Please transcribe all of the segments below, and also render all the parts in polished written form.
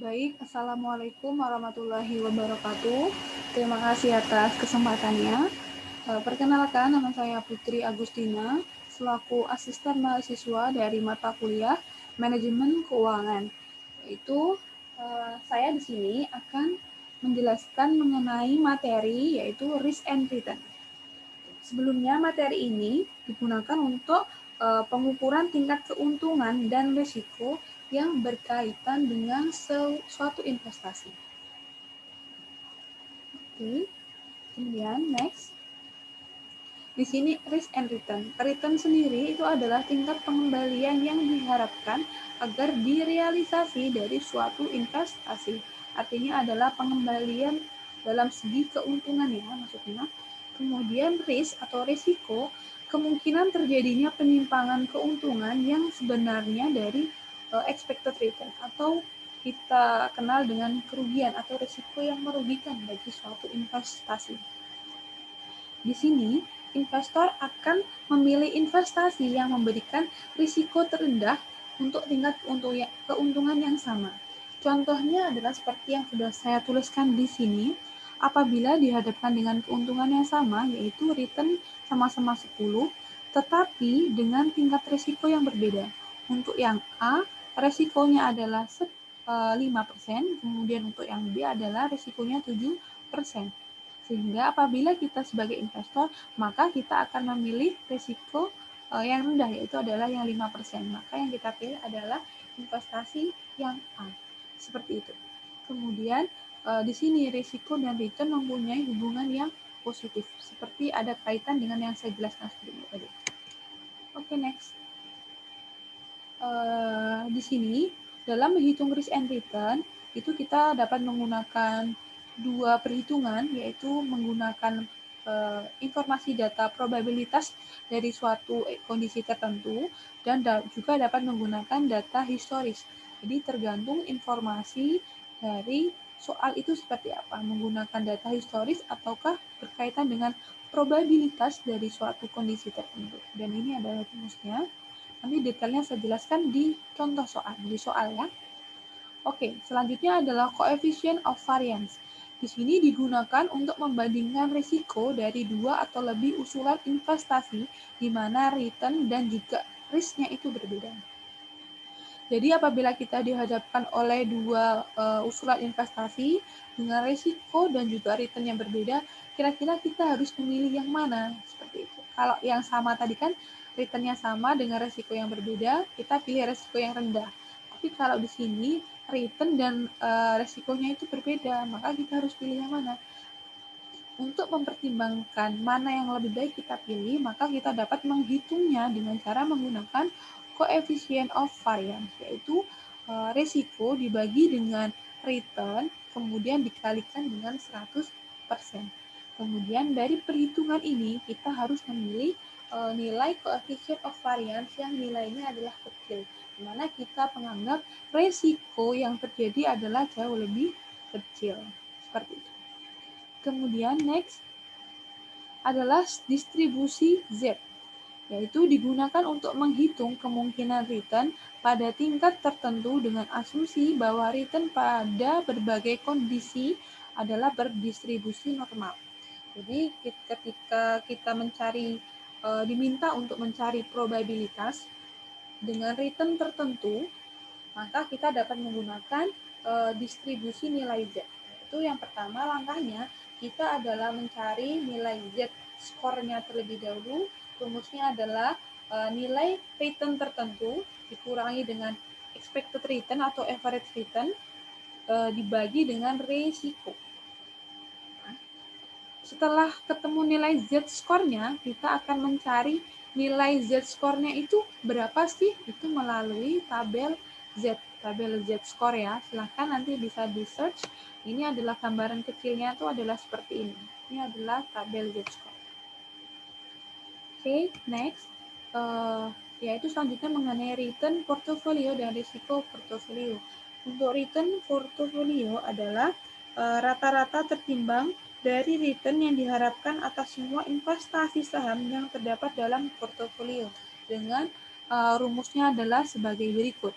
Baik, Assalamualaikum warahmatullahi wabarakatuh. Terima kasih atas kesempatannya. Perkenalkan, nama saya Putri Agustina, selaku asisten mahasiswa dari mata kuliah Manajemen Keuangan. Yaitu, saya di sini akan menjelaskan mengenai materi, yaitu Risk and Return. Sebelumnya, materi ini digunakan untuk pengukuran tingkat keuntungan dan risiko yang berkaitan dengan suatu investasi. Oke, kemudian next. Di sini risk and return. Return sendiri itu adalah tingkat pengembalian yang diharapkan agar direalisasi dari suatu investasi. Artinya adalah pengembalian dalam segi keuntungan ya maksudnya. Kemudian risk atau risiko, kemungkinan terjadinya penyimpangan keuntungan yang sebenarnya dari expected return atau kita kenal dengan kerugian atau risiko yang merugikan bagi suatu investasi. Di sini, investor akan memilih investasi yang memberikan risiko terendah untuk tingkat keuntungan yang sama. Contohnya adalah seperti yang sudah saya tuliskan di sini, apabila dihadapkan dengan keuntungan yang sama, yaitu return sama-sama 10, tetapi dengan tingkat risiko yang berbeda. Untuk yang A, risikonya adalah 5%, kemudian untuk yang B adalah risikonya 7%. Sehingga apabila kita sebagai investor, maka kita akan memilih risiko yang rendah, yaitu adalah yang 5%. Maka yang kita pilih adalah investasi yang A. Seperti itu. Kemudian di sini risiko dan return mempunyai hubungan yang positif, seperti ada kaitan dengan yang saya jelaskan sebelumnya tadi. Oke, next. Di sini dalam menghitung risk and return itu kita dapat menggunakan dua perhitungan, yaitu menggunakan informasi data probabilitas dari suatu kondisi tertentu dan juga dapat menggunakan data historis. Jadi tergantung informasi dari soal itu seperti apa, menggunakan data historis ataukah berkaitan dengan probabilitas dari suatu kondisi tertentu. Dan ini adalah rumusnya. Nanti detailnya saya jelaskan di contoh soal ya. Oke, selanjutnya adalah coefficient of variance. Di sini digunakan untuk membandingkan risiko dari dua atau lebih usulan investasi di mana return dan juga risk-nya itu berbeda. Jadi apabila kita dihadapkan oleh dua usulan investasi dengan risiko dan juga return yang berbeda, kira-kira kita harus memilih yang mana? Seperti itu. Kalau yang sama tadi kan return-nya sama dengan risiko yang berbeda, kita pilih risiko yang rendah. Tapi kalau di sini return dan risikonya itu berbeda, maka kita harus pilih yang mana? Untuk mempertimbangkan mana yang lebih baik kita pilih, maka kita dapat menghitungnya dengan cara menggunakan coefficient of variance, yaitu risiko dibagi dengan return, kemudian dikalikan dengan 100%. Kemudian dari perhitungan ini kita harus memilih nilai coefficient of variance yang nilainya adalah kecil, di mana kita menganggap risiko yang terjadi adalah jauh lebih kecil. Seperti itu. Kemudian next adalah distribusi Z, yaitu digunakan untuk menghitung kemungkinan return pada tingkat tertentu dengan asumsi bahwa return pada berbagai kondisi adalah berdistribusi normal. Jadi ketika kita diminta untuk mencari probabilitas dengan return tertentu, maka kita dapat menggunakan distribusi nilai Z. Itu yang pertama langkahnya, kita adalah mencari nilai Z skornya terlebih dahulu. Rumusnya adalah nilai return tertentu dikurangi dengan expected return atau average return dibagi dengan risiko. Setelah ketemu nilai Z skornya, kita akan mencari nilai Z skornya itu berapa sih? Itu melalui tabel Z score ya. Silahkan nanti bisa di search. Ini adalah gambaran kecilnya itu adalah seperti ini. Ini adalah tabel Z score. Oke, next. Yaitu selanjutnya mengenai return portofolio dan risiko portofolio. Untuk return portofolio adalah rata-rata tertimbang dari return yang diharapkan atas semua investasi saham yang terdapat dalam portofolio dengan rumusnya adalah sebagai berikut.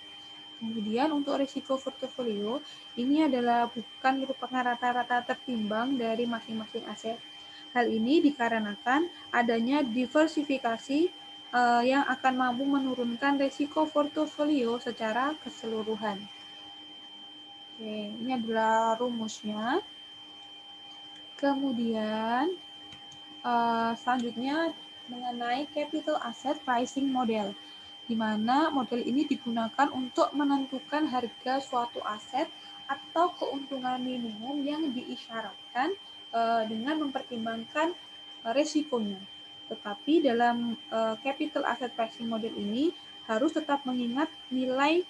Kemudian untuk risiko portofolio, ini adalah bukan merupakan rata-rata tertimbang dari masing-masing aset. Hal ini dikarenakan adanya diversifikasi yang akan mampu menurunkan risiko portofolio secara keseluruhan. Oke, ini adalah rumusnya. Kemudian selanjutnya mengenai capital asset pricing model, di mana model ini digunakan untuk menentukan harga suatu aset atau keuntungan minimum yang diisyaratkan dengan mempertimbangkan resikonya. Tetapi dalam capital asset pricing model ini harus tetap mengingat nilai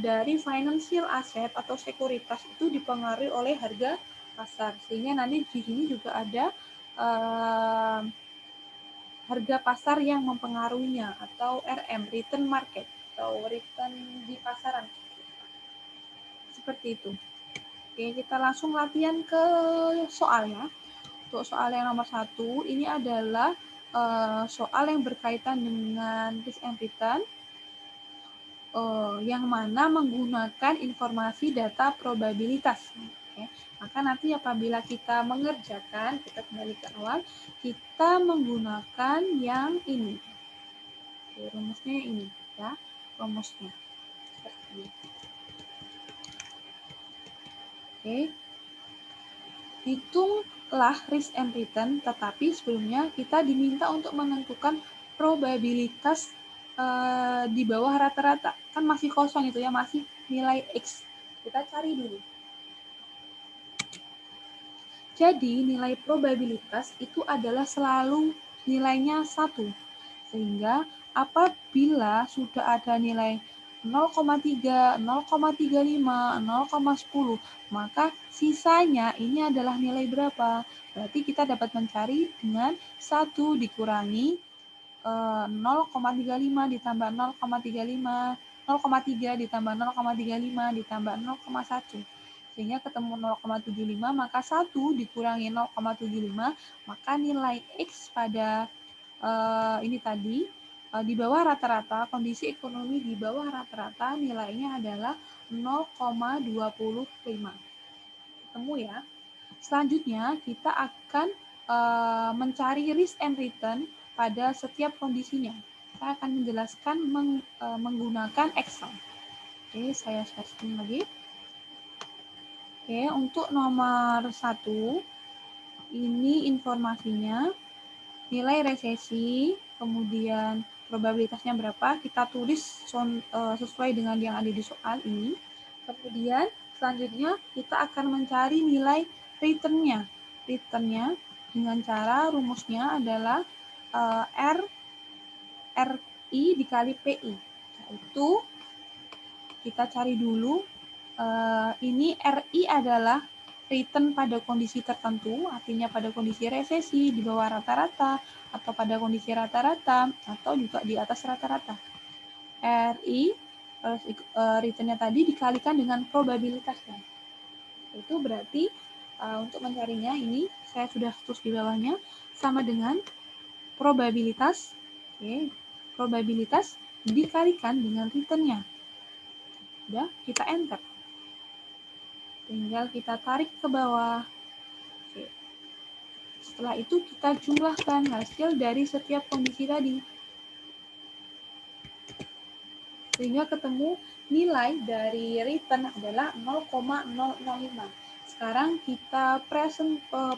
dari financial asset atau sekuritas itu dipengaruhi oleh harga pasar, sehingga nanti di sini juga ada harga pasar yang mempengaruhinya atau RM, return market atau return di pasaran. Seperti itu. Oke, kita langsung latihan ke soalnya. Untuk soal yang nomor 1, ini adalah soal yang berkaitan dengan risk and return, yang mana menggunakan informasi data probabilitas. Oke. Maka nanti apabila kita mengerjakan, kita kembali ke awal, kita menggunakan yang ini. Oke, rumusnya ini, ya, rumusnya. Oke, hitunglah risk and return, tetapi sebelumnya kita diminta untuk menentukan probabilitas di bawah rata-rata. Kan masih kosong itu ya, masih nilai X. Kita cari dulu. Jadi nilai probabilitas itu adalah selalu nilainya 1. Sehingga apabila sudah ada nilai 0,3, 0,35, 0,10, maka sisanya ini adalah nilai berapa? Berarti kita dapat mencari dengan 1 dikurangi 0,35 ditambah 0,35, 0,3 ditambah 0,35 ditambah 0,1. Sehingga ketemu 0,75, maka 1 dikurangi 0,75, maka nilai X pada ini tadi di bawah rata-rata, kondisi ekonomi di bawah rata-rata nilainya adalah 0,25. Ketemu ya. Selanjutnya kita akan mencari risk and return pada setiap kondisinya. Saya akan menjelaskan menggunakan Excel. Oke, saya sharing lagi. Oke, untuk nomor 1, ini informasinya, nilai resesi, kemudian probabilitasnya berapa, kita tulis sesuai dengan yang ada di soal ini. Kemudian selanjutnya kita akan mencari nilai return-nya. Return-nya dengan cara rumusnya adalah RI dikali PI. Yaitu kita cari dulu, ini RI adalah return pada kondisi tertentu, artinya pada kondisi resesi di bawah rata-rata, atau pada kondisi rata-rata, atau juga di atas rata-rata. RI, return-nya tadi dikalikan dengan probabilitasnya. Itu berarti untuk mencarinya ini, saya sudah tulis di bawahnya, sama dengan probabilitas, probabilitas dikalikan dengan return-nya. Udah, kita enter. Tinggal kita tarik ke bawah. Oke. Setelah itu kita jumlahkan hasil dari setiap kondisi tadi. Sehingga ketemu nilai dari return adalah 0,005. Sekarang kita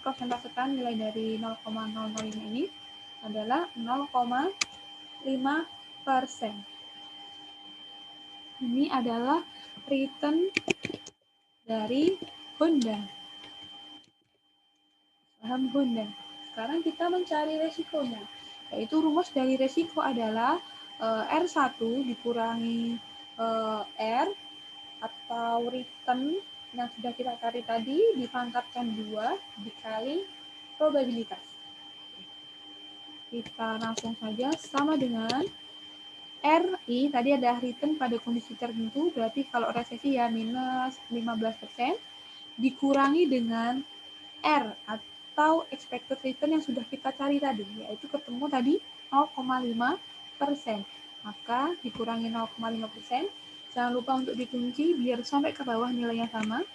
presentasekan nilai dari 0,005 ini adalah 0,5%. Ini adalah return dari Honda. Saham Honda. Sekarang kita mencari resikonya. Yaitu rumus dari resiko adalah R1 dikurangi R atau return yang sudah kita cari tadi dipangkatkan 2 dikali probabilitas. Kita langsung saja sama dengan RI, tadi ada return pada kondisi tertentu, berarti kalau resesi ya minus 15%, dikurangi dengan R atau expected return yang sudah kita cari tadi, yaitu ketemu tadi 0,5%. Maka dikurangi 0,5%, Jangan lupa untuk dikunci biar sampai ke bawah nilainya sama.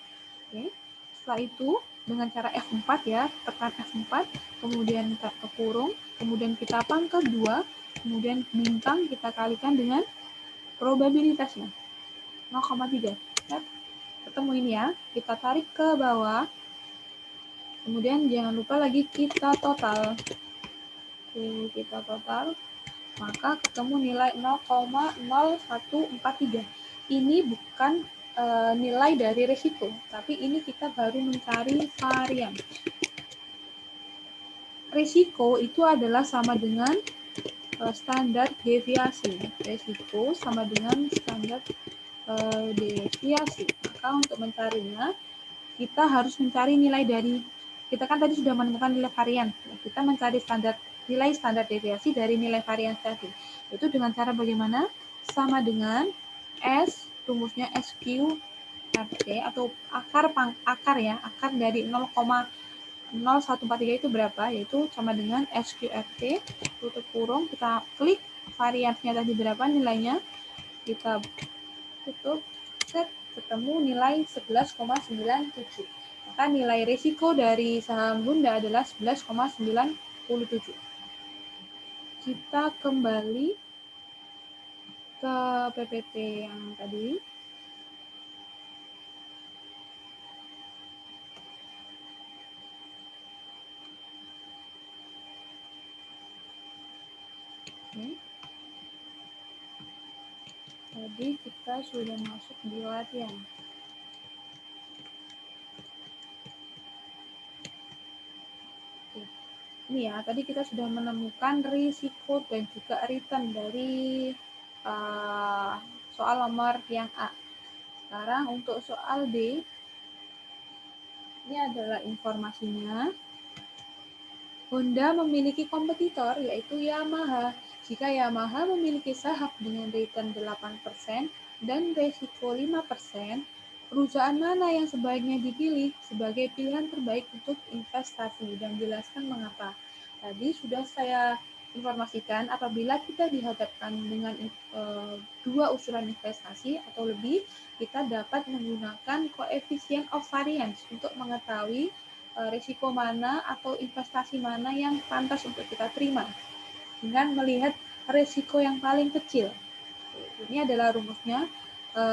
Oke. Setelah itu dengan cara F4 ya, tekan F4, kemudian kita kurung, kemudian kita pangkat 2, kemudian bintang kita kalikan dengan probabilitasnya 0,3. Ketemu ini ya, kita tarik ke bawah, kemudian jangan lupa lagi kita total. Oke, kita total, maka ketemu nilai 0,0143. Ini bukan nilai dari resiko, tapi ini kita baru mencari varian. Risiko itu adalah sama dengan standar deviasi. Risiko sama dengan standar deviasi. Maka untuk mencarinya, kita harus mencari nilai dari, kita kan tadi sudah menemukan nilai varian. Kita mencari nilai standar deviasi dari nilai varian tadi. Itu dengan cara bagaimana? Sama dengan S, rumusnya SQRT atau akar ya, akar dari 0,0143 itu berapa? Yaitu sama dengan SQRT, tutup kurung, kita klik variannya tadi berapa nilainya, kita tutup, set, ketemu nilai 11,97. Maka nilai risiko dari saham Bunda adalah 11,97. Kita kembali ke PPT yang tadi. Oke. Tadi kita sudah masuk di latihan. Ini ya, tadi kita sudah menemukan risiko dan juga return dari soal nomor yang A. Sekarang untuk soal B, ini adalah informasinya. Honda memiliki kompetitor yaitu Yamaha. Jika Yamaha memiliki saham dengan return 8% dan resiko 5%, perusahaan mana yang sebaiknya dipilih sebagai pilihan terbaik untuk investasi, dan jelaskan mengapa. Tadi sudah saya informasikan, apabila kita dihadapkan dengan dua usulan investasi atau lebih, kita dapat menggunakan koefisien of variance untuk mengetahui risiko mana atau investasi mana yang pantas untuk kita terima dengan melihat risiko yang paling kecil. Ini adalah rumusnya,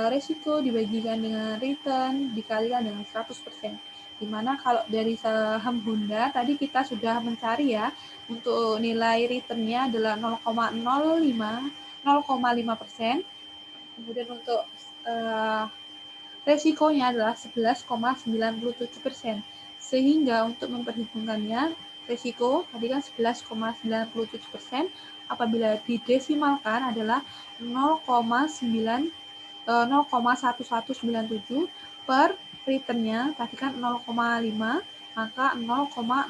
risiko dibagikan dengan return dikalikan dengan 100%. Dimana kalau dari saham Honda tadi kita sudah mencari ya, untuk nilai returnnya adalah 0,5%. Kemudian untuk resikonya adalah 11,97%. Sehingga untuk memperhitungkannya, resiko tadi kan 11,97%, apabila didesimalkan adalah 0,1197 per returnnya tadi kan 0,5, maka 0,005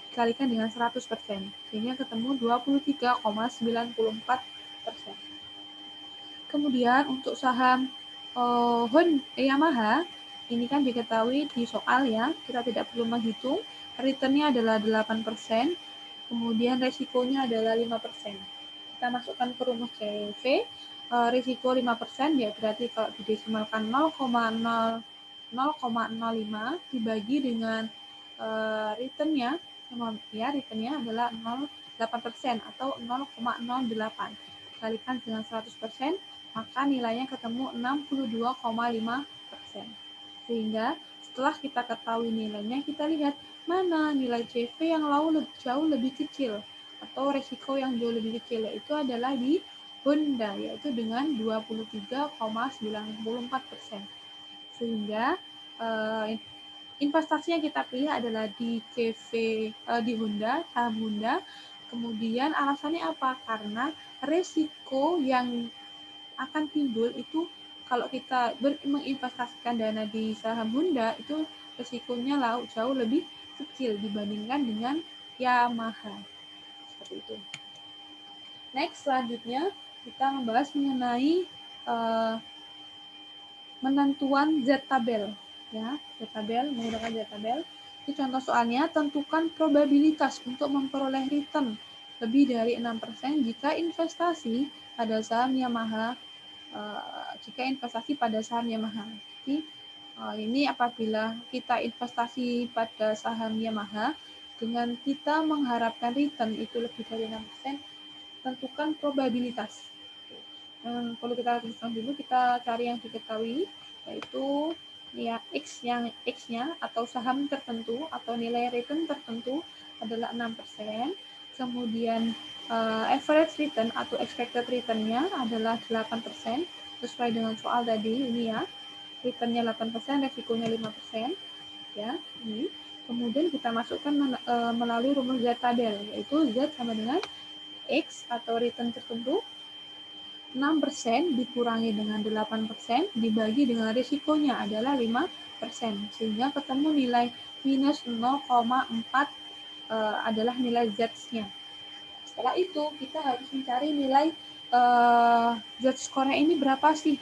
dikalikan dengan 100%, sehingga ketemu 23,94%. Kemudian untuk saham Yamaha, ini kan diketahui di soal ya, kita tidak perlu menghitung, returnnya adalah 8%, kemudian resikonya adalah 5%. Kita masukkan ke rumus CV, risiko 5% ya berarti kalau didesimalkan 0,05 dibagi dengan returnnya, ya returnnya adalah 0,8% atau 0,08, dikalikan dengan 100%, maka nilainya ketemu 62,5%. Sehingga setelah kita ketahui nilainya, kita lihat mana nilai CV yang jauh lebih kecil atau resiko yang jauh lebih kecil, yaitu adalah di Honda, yaitu dengan 23,94%. Sehingga investasi yang kita pilih adalah di di Honda, saham Honda. Kemudian alasannya apa? Karena resiko yang akan timbul itu kalau kita menginvestasikan dana di saham Honda itu resikonya jauh lebih kecil dibandingkan dengan Yamaha. Seperti itu. Next, selanjutnya kita membahas mengenai penentuan Z-tabel. Ya, Z-tabel, menggunakan Z-tabel. Ini contoh soalnya, tentukan probabilitas untuk memperoleh return lebih dari 6% jika investasi pada saham Yamaha jika investasi pada saham Yamaha. Jadi ini apabila kita investasi pada saham Yamaha dengan kita mengharapkan return itu lebih dari 6%, tentukan probabilitas. Perlu kita tuliskan dulu, kita cari yang diketahui, yaitu ya X-nya atau saham tertentu atau nilai return tertentu adalah 6%. Kemudian average return atau expected return-nya adalah 8%, sesuai dengan soal tadi ini ya. Return-nya 8%, resikonya 5%. Ya, ini. Kemudian kita masukkan melalui rumus Z tabel, yaitu Z sama dengan X atau return tertentu 6% dikurangi dengan 8% dibagi dengan risikonya adalah 5%, sehingga ketemu nilai minus 0,4 adalah nilai Z-nya. Setelah itu kita harus mencari nilai Z-score-nya ini berapa sih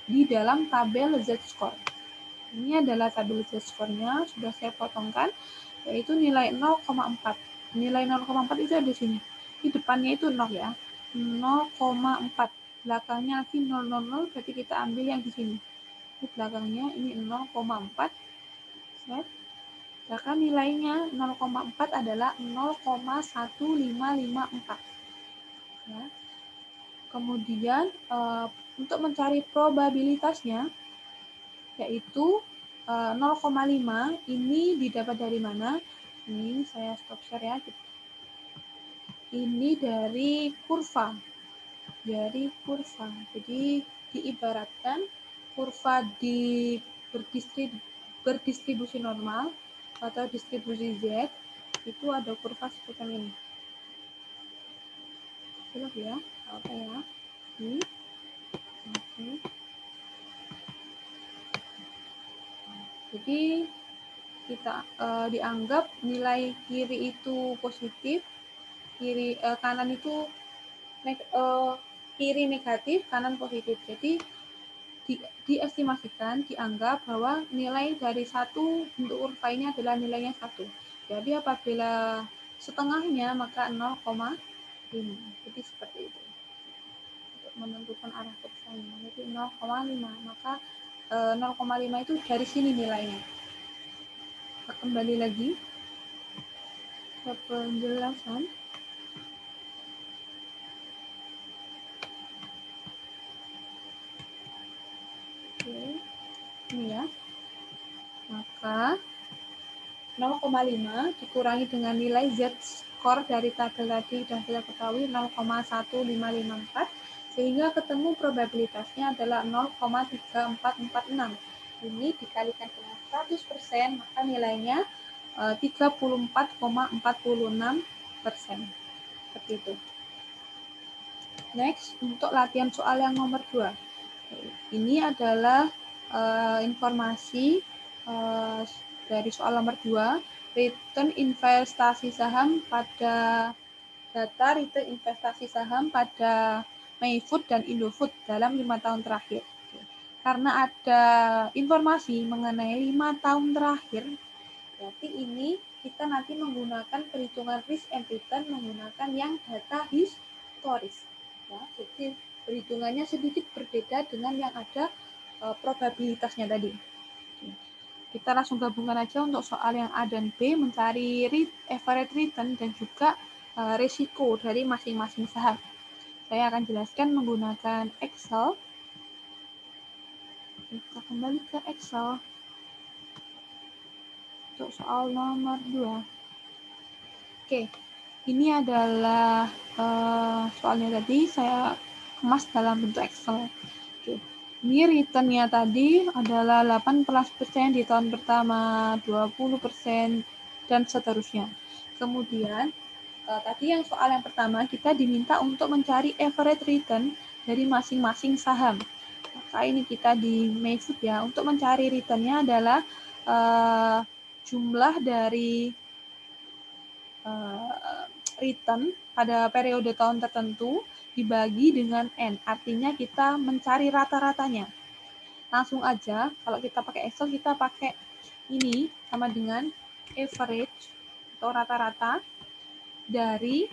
di dalam tabel Z-score. Ini adalah tabel Z-score-nya, sudah saya potongkan, yaitu nilai 0,4. Nilai 0,4 itu ada di sini. Di depannya itu 0 ya. 0,4. Belakangnya lagi 000, berarti kita ambil yang di sini. Di belakangnya ini 0,4. Maka nilainya 0,4 adalah 0,1554. Ya. Kemudian untuk mencari probabilitasnya, yaitu 0,5 ini didapat dari mana? Ini saya stop share ya. Ini dari kurva. Jadi diibaratkan kurva di berdistribusi normal atau distribusi Z, itu ada kurva seperti ini. Jelas ya? Apa ya? Oke. Jadi kita dianggap nilai kiri itu positif, kanan itu kiri negatif, kanan positif. Jadi diestimasikan, dianggap bahwa nilai dari satu bentuk kurva ini adalah nilainya 1. Jadi apabila setengahnya maka 0,5. Jadi seperti itu. Untuk menentukan arah kurvanya. Jadi 0,5. Maka 0,5 itu dari sini nilainya. Kembali lagi ke penjelasan. Oke. Ini ya. Maka 0,5 dikurangi dengan nilai Z-score dari tabel tadi sudah kita ketahui 0,1554, sehingga ketemu probabilitasnya adalah 0,3446. Ini dikalikan dengan 100%, maka nilainya 34,46%. Seperti itu. Next, untuk latihan soal yang nomor 2. Ini adalah informasi dari soal nomor 2, return investasi saham pada data return investasi saham pada Mayfood dan Indofood dalam 5 tahun terakhir. Karena ada informasi mengenai 5 tahun terakhir, berarti ini kita nanti menggunakan perhitungan risk and return menggunakan yang data historis. Ya, jadi perhitungannya sedikit berbeda dengan yang ada probabilitasnya tadi. Kita langsung gabungkan aja untuk soal yang A dan B, mencari average return dan juga risiko dari masing-masing saham. Saya akan jelaskan menggunakan Excel. Kita kembali ke Excel untuk soal nomor 2. Oke, ini adalah soalnya tadi saya kemas dalam bentuk Excel. Oke. Ini return-nya tadi adalah 18% di tahun pertama, 20%, dan seterusnya. Kemudian, tadi yang soal yang pertama, kita diminta untuk mencari average return dari masing-masing saham. Maka ini kita di Mayfood ya, untuk mencari return-nya adalah jumlah dari return pada periode tahun tertentu dibagi dengan N, artinya kita mencari rata-ratanya. Langsung aja, kalau kita pakai Excel, kita pakai ini sama dengan average atau rata-rata dari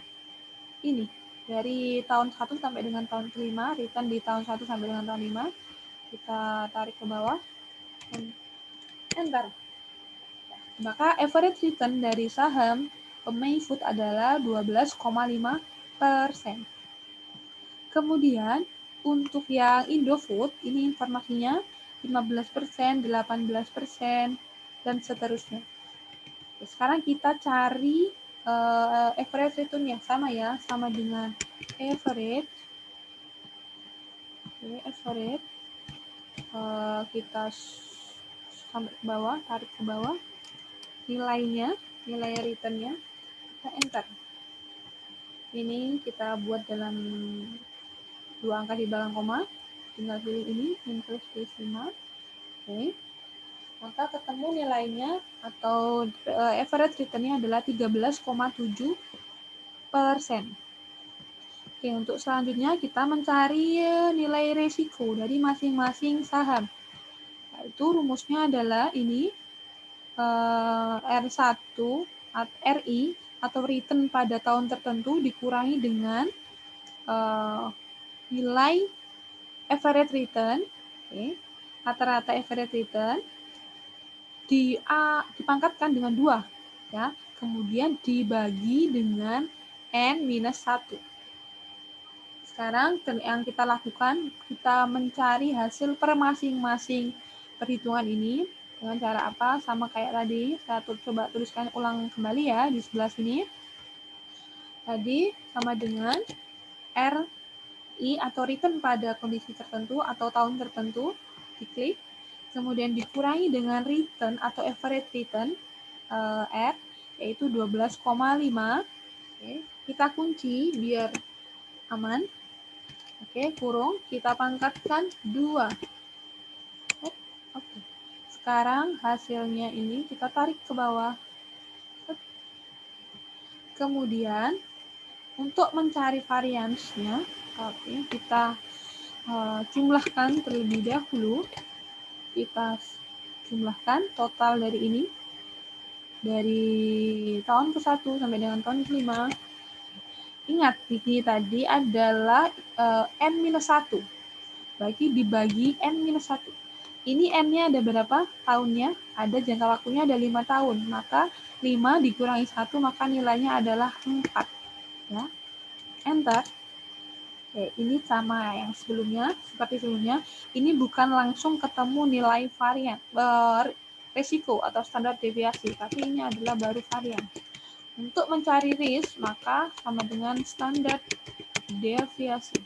ini. Dari tahun 1 sampai dengan tahun kelima, return di tahun 1 sampai dengan tahun 5. Kita tarik ke bawah, dan enter. Maka average return dari saham Mayfood adalah 12,5%. Kemudian, untuk yang Indofood, ini informasinya 15%, 18%, dan seterusnya. Oke, sekarang kita cari average return yang sama ya, sama dengan average. Oke, average. Kita sampai ke bawah, tarik ke bawah. Nilai returnnya, kita enter. Ini kita buat dalam 2 angka di belakang koma. Tinggal pilih ini, inverse decimal. Oke. Maka ketemu nilainya atau average return-nya adalah 13,7%. Oke, untuk selanjutnya kita mencari nilai risiko dari masing-masing saham. Itu rumusnya adalah ini R1 RI atau return pada tahun tertentu dikurangi dengan nilai average return, rata-rata average return dipangkatkan dengan 2, ya. Kemudian dibagi dengan N-1. Sekarang yang kita lakukan, kita mencari hasil per masing-masing perhitungan ini dengan cara apa? Sama kayak tadi, saya coba tuliskan ulang kembali ya di sebelah sini. Tadi sama dengan RI atau return pada kondisi tertentu atau tahun tertentu, diklik. Kemudian dikurangi dengan return atau average return R, yaitu 12,5. Oke, kita kunci biar aman. Oke, kurung, kita pangkatkan 2. Oke. Sekarang hasilnya ini kita tarik ke bawah. Kemudian, untuk mencari variansnya, kita jumlahkan terlebih dahulu. Kita jumlahkan total dari ini. Dari tahun ke-1 sampai dengan tahun ke-5. Ingat, di sini tadi adalah N-1. Dibagi N-1. Ini N-nya ada berapa tahunnya? Ada jangka waktunya ada 5 tahun. Maka 5 dikurangi 1, maka nilainya adalah 4. Ya. Enter. Oke, ini sama yang sebelumnya, seperti sebelumnya. Ini bukan langsung ketemu nilai varian, resiko atau standar deviasi, tapi ini adalah baru varian. Untuk mencari risk, maka sama dengan standar deviasi.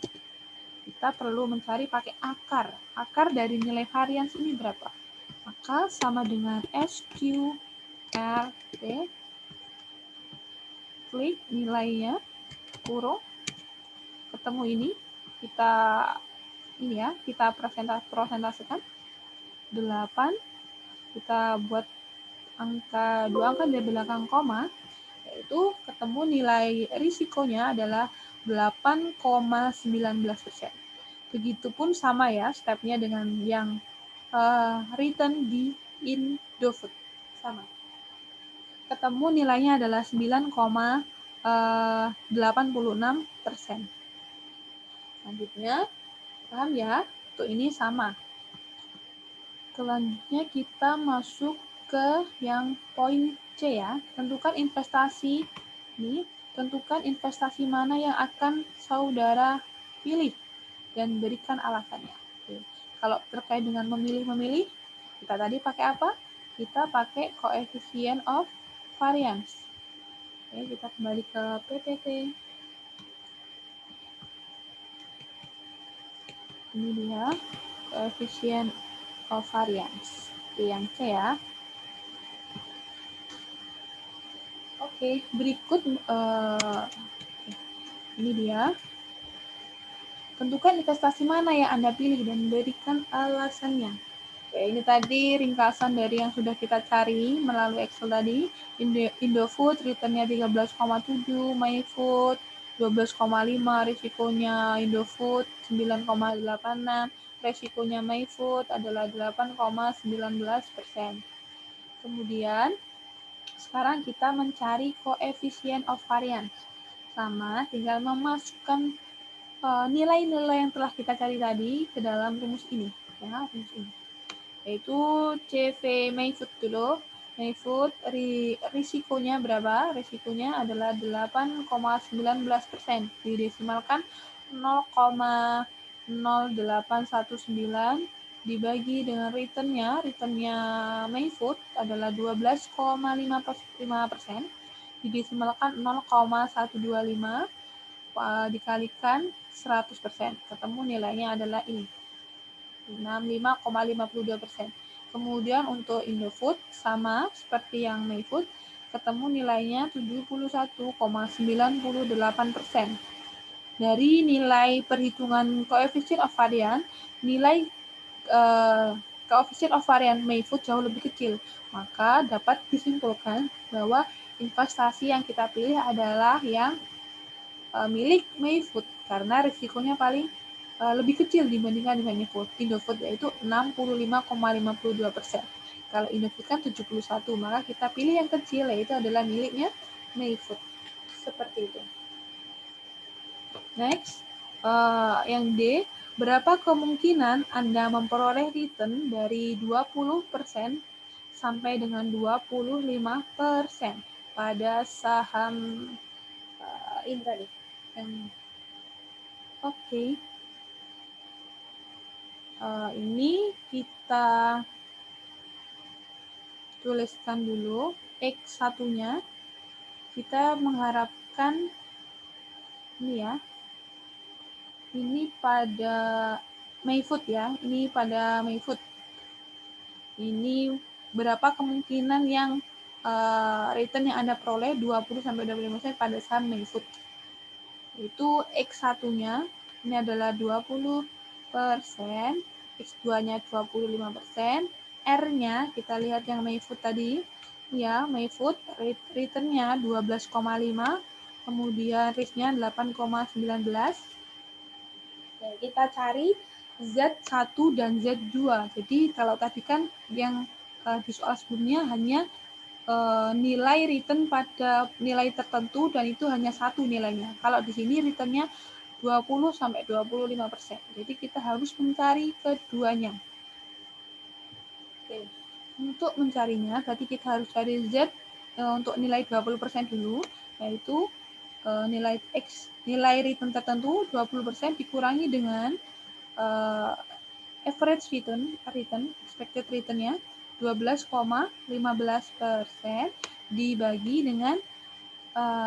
Kita perlu mencari pakai akar. Akar dari nilai varians ini berapa? Maka sama dengan SQRT. Klik nilainya, kurung, ketemu ini. Kita presentasikan 8. Kita buat angka 2 angka dari belakang koma, yaitu ketemu nilai risikonya adalah 8,19%. Begitupun sama ya stepnya dengan yang return di Indofood. Sama. Ketemu nilainya adalah 9,86%. Selanjutnya, paham ya? Untuk ini sama. Selanjutnya kita masuk ke yang poin C ya. Tentukan investasi. Ini, tentukan investasi mana yang akan saudara pilih dan berikan alasannya. Oke. Kalau terkait dengan memilih, kita tadi pakai apa? Kita pakai coefficient of variance. Oke, kita kembali ke PPT. Ini dia coefficient of variance. Oke, yang C ya. Oke, berikut ini dia. Tentukan investasi mana yang Anda pilih dan berikan alasannya. Oke, ini tadi ringkasan dari yang sudah kita cari melalui Excel tadi. Indofood return-nya 13,7, Mayfood 12,5, risikonya Indofood 9,86, risikonya Mayfood adalah 8,19%. Kemudian, sekarang kita mencari coefficient of variance. Sama, tinggal memasukkan nilai-nilai yang telah kita cari tadi ke dalam rumus ini. Ya, rumus ini. Yaitu CV Mayfoot dulu. Mayfoot risikonya berapa? Risikonya adalah 8,19%. Didesimalkan 0,0819 dibagi dengan returnnya Mayfoot adalah 12,5%. Didesimalkan 0,125 dikalikan 100%. Ketemu nilainya adalah ini. 65,52%. Kemudian untuk Indofood sama seperti yang Mayfood, ketemu nilainya 71,98%. Dari nilai perhitungan coefficient of variance, nilai coefficient of variance Mayfood jauh lebih kecil. Maka dapat disimpulkan bahwa investasi yang kita pilih adalah yang milik Mayfood karena risikonya paling lebih kecil dibandingkan dengan Indofood yaitu 65,52%. Kalau Indofood kan 71, maka kita pilih yang kecil yaitu adalah miliknya Mayfood. Seperti itu. Next, yang D, berapa kemungkinan Anda memperoleh return dari 20% sampai dengan 25% pada saham ini tadi. Oke. Ini kita tuliskan dulu X1-nya. Kita mengharapkan ini ya. Ini pada Mayfood ya. Ini pada Mayfood. Ini berapa kemungkinan yang return yang Anda peroleh 20-25% pada saham Mayfood. Itu X1-nya ini adalah 20%, X2-nya 25%, R-nya kita lihat yang Mayfood tadi, ya Mayfood return-nya 12,5, kemudian risk-nya 8,19. Kita cari Z1 dan Z2. Jadi kalau tadi kan yang di soal sebelumnya hanya nilai return pada nilai tertentu dan itu hanya satu nilainya. Kalau di sini returnnya 20-25%. Jadi kita harus mencari keduanya. Oke. Untuk mencarinya, berarti kita harus cari Z untuk nilai 20% dulu, yaitu nilai X, nilai return tertentu 20% dikurangi dengan average return, expected return-nya 12,15% dibagi dengan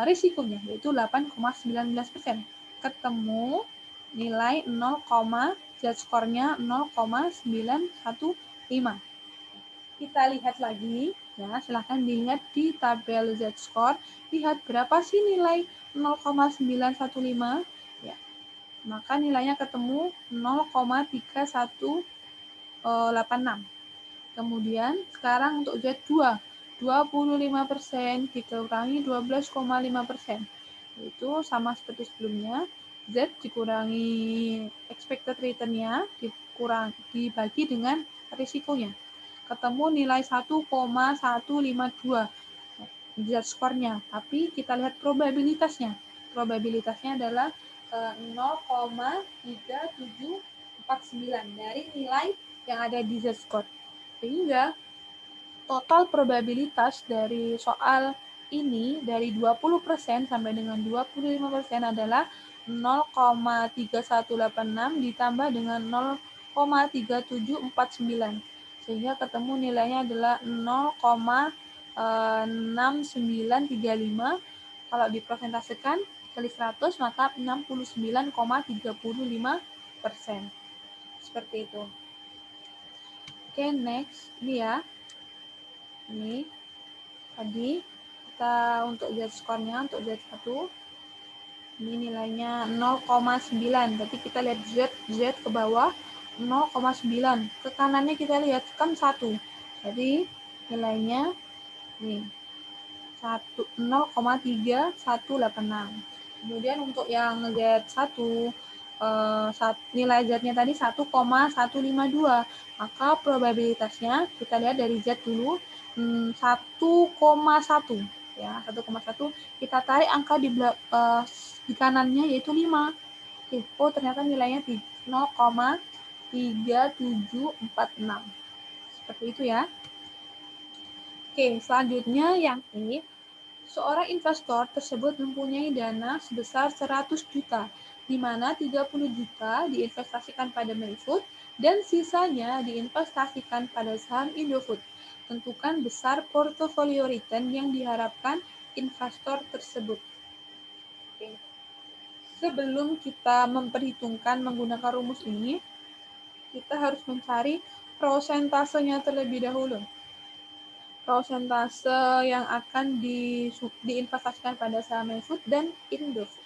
risikonya yaitu 8,19%. Ketemu nilai 0, Z-score-nya 0,915. Kita lihat lagi, ya silahkan dilihat di tabel Z-score, lihat berapa sih nilai 0,915, ya. Maka nilainya ketemu 0,3186. Kemudian sekarang untuk Z2, 25% dikurangi 12,5%. Itu sama seperti sebelumnya, Z dikurangi expected return-nya, dibagi dengan risikonya. Ketemu nilai 1,152 Z-score-nya, tapi kita lihat probabilitasnya. Probabilitasnya adalah 0,3749 dari nilai yang ada di Z-score. Sehingga total probabilitas dari soal ini dari 20% sampai dengan 25% adalah 0,3186 ditambah dengan 0,3749. Sehingga ketemu nilainya adalah 0,6935. Kalau dipresentasekan kali 100 maka 69,35%. Seperti itu. Oke, next. Ini ya. Ini tadi kita untuk Z-score-nya untuk Z1 ini nilainya 0,9. Tapi kita lihat Z ke bawah 0,9. Ke kanannya kita lihat kan 1. Jadi nilainya nih 0,3186. Kemudian untuk yang Z1 nilai Z-nya tadi 1,152. Maka probabilitasnya kita lihat dari Z dulu 1,1. ya, 1,1 kita tarik angka di kanannya yaitu 5. Oke, oh ternyata nilainya 0,3746. Seperti itu ya. Oke, selanjutnya yang E, seorang investor tersebut mempunyai dana sebesar 100 juta, di mana 30 juta diinvestasikan pada Mayfood dan sisanya diinvestasikan pada saham Indofood. Tentukan besar portofolio return yang diharapkan investor tersebut. Oke. Sebelum kita memperhitungkan menggunakan rumus ini, kita harus mencari prosentasenya terlebih dahulu. Prosentase yang akan diinvestasikan pada saham Mayfood dan Indofood.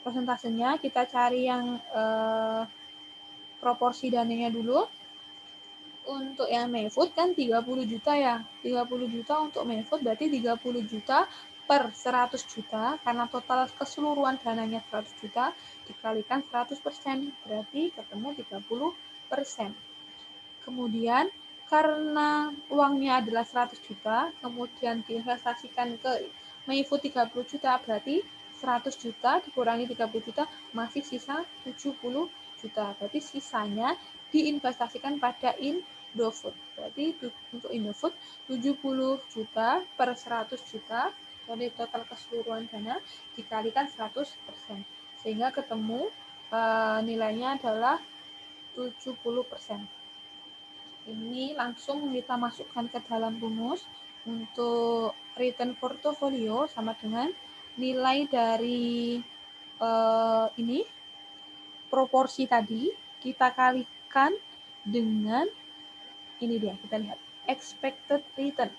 Prosentasenya kita cari yang proporsi dananya dulu. Untuk yang Mayfood kan 30 juta ya. 30 juta untuk Mayfood berarti 30 juta per 100 juta, karena total keseluruhan dananya 100 juta, dikalikan 100%, berarti ketemu 30%. Kemudian, karena uangnya adalah 100 juta, kemudian diinvestasikan ke Mayfood 30 juta, berarti 100 juta dikurangi 30 juta, masih sisa 70 juta. Berarti sisanya diinvestasikan pada Indofood. Berarti untuk Indofood 70 juta per 100 juta, dari total keseluruhan dana dikalikan 100%. Sehingga ketemu nilainya adalah 70%. Ini langsung kita masukkan ke dalam rumus. Untuk return portfolio sama dengan nilai dari ini proporsi tadi kita kalikan dengan ini dia, kita lihat expected return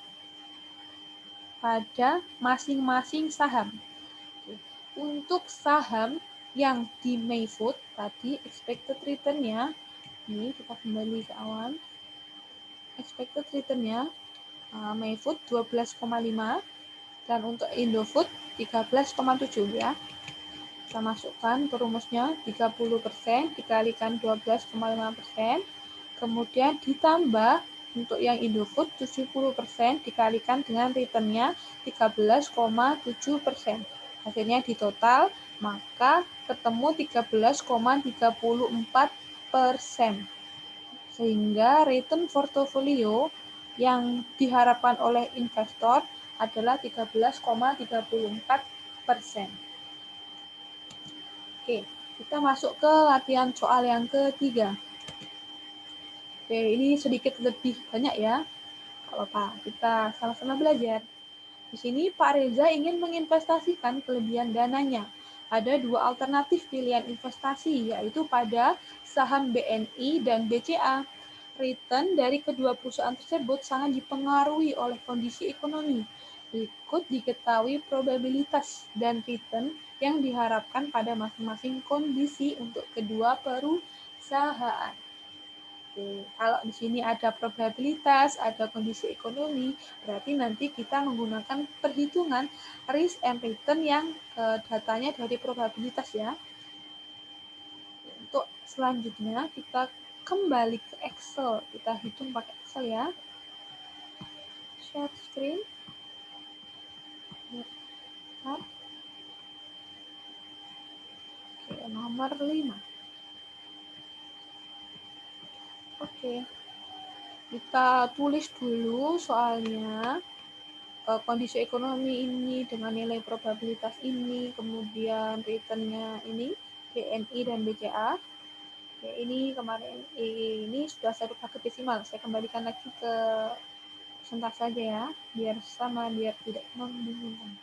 pada masing-masing saham. Untuk saham yang di Mayfood tadi expected return-nya, ini kita kembali ke awal, expected return-nya Mayfood 12,5 dan untuk Indofood 13,7 ya. Kita masukkan ke rumusnya 30% dikalikan 12,5%, kemudian ditambah untuk yang Indofood 70% dikalikan dengan return-nya 13,7%. Hasilnya di total maka ketemu 13,34%. Sehingga return portofolio yang diharapkan oleh investor adalah 13,34%. Oke, kita masuk ke latihan soal yang ketiga. Oke, ini sedikit lebih banyak ya. Kalau Pak, kita sama-sama belajar. Di sini Pak Reza ingin menginvestasikan kelebihan dananya. Ada dua alternatif pilihan investasi, yaitu pada saham BNI dan BCA. Return dari kedua perusahaan tersebut sangat dipengaruhi oleh kondisi ekonomi. Berikut diketahui probabilitas dan return yang diharapkan pada masing-masing kondisi untuk kedua perusahaan. Oke, kalau di sini ada probabilitas, ada kondisi ekonomi, berarti nanti kita menggunakan perhitungan risk and return yang datanya dari probabilitas ya. Untuk selanjutnya kita kembali ke Excel, kita hitung pakai Excel ya. Share screen. Oke, nomor 5. Oke, kita tulis dulu soalnya kondisi ekonomi ini dengan nilai probabilitas ini, kemudian return-nya ini BNI dan BCA. Oke, ini kemarin ini sudah saya rubah ke desimal. Saya kembalikan lagi ke persentase saja ya, biar sama, biar tidak membingungkan.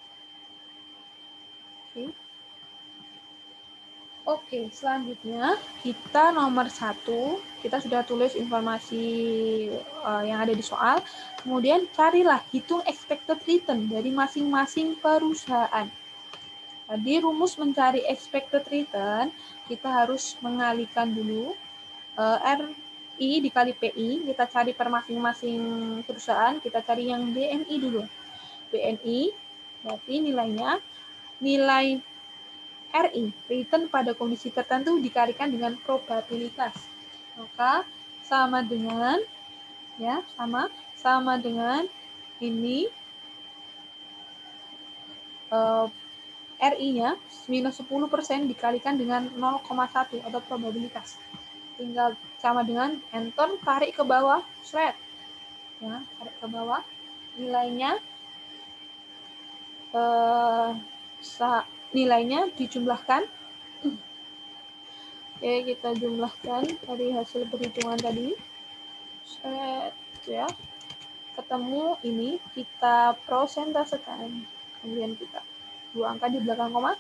Oke, selanjutnya kita nomor 1, kita sudah tulis informasi yang ada di soal. Kemudian carilah hitung expected return dari masing-masing perusahaan. Tadi rumus mencari expected return, kita harus mengalihkan dulu RI dikali PI, kita cari per masing-masing perusahaan, kita cari yang BNI dulu. BNI, berarti nilainya, nilai RI, return pada kondisi tertentu dikalikan dengan probabilitas. Maka sama dengan ya, sama dengan ini RI-nya minus 10% dikalikan dengan 0,1 atau probabilitas. Tinggal sama dengan enter, tarik ke bawah, shred. Ya, tarik ke bawah. Nilainya dijumlahkan. Oke, kita jumlahkan dari hasil perhitungan tadi. Shred, ya. Ketemu ini, kita prosentasekan. Kemudian kita dua angka di belakang koma.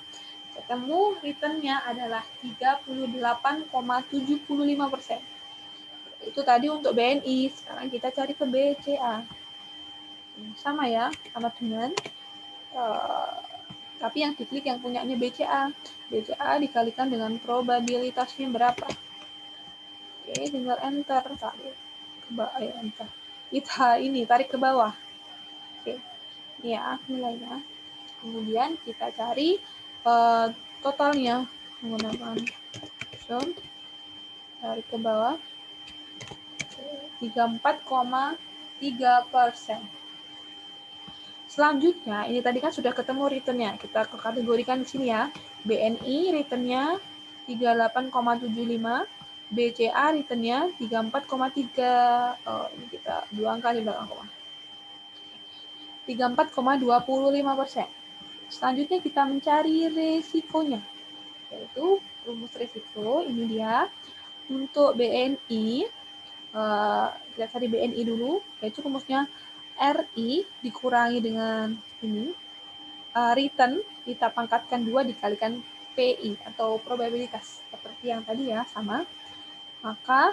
Ketemu return-nya adalah 38,75%. Itu tadi untuk BNI, sekarang kita cari ke BCA. Sama ya, sama dengan tapi yang diklik yang punyanya BCA. BCA dikalikan dengan probabilitasnya berapa. Oke, tinggal enter, tarik ke bawah, enter. Kita ini tarik ke bawah. Oke, ini ya nilainya. Kemudian kita cari totalnya menggunakan sum, tarik ke bawah, 34,3%. Selanjutnya, ini tadi kan sudah ketemu return-nya. Kita kategorikan di sini ya. BNI return-nya 38,75, BCA return-nya 34,3. Ini kita dua angka di belakang koma. 34,25%. Selanjutnya kita mencari resikonya, yaitu rumus resiko. Ini dia. Untuk BNI, kita cari BNI dulu, yaitu rumusnya RI dikurangi dengan ini, return kita pangkatkan 2 dikalikan PI atau probabilitas, seperti yang tadi ya, sama. Maka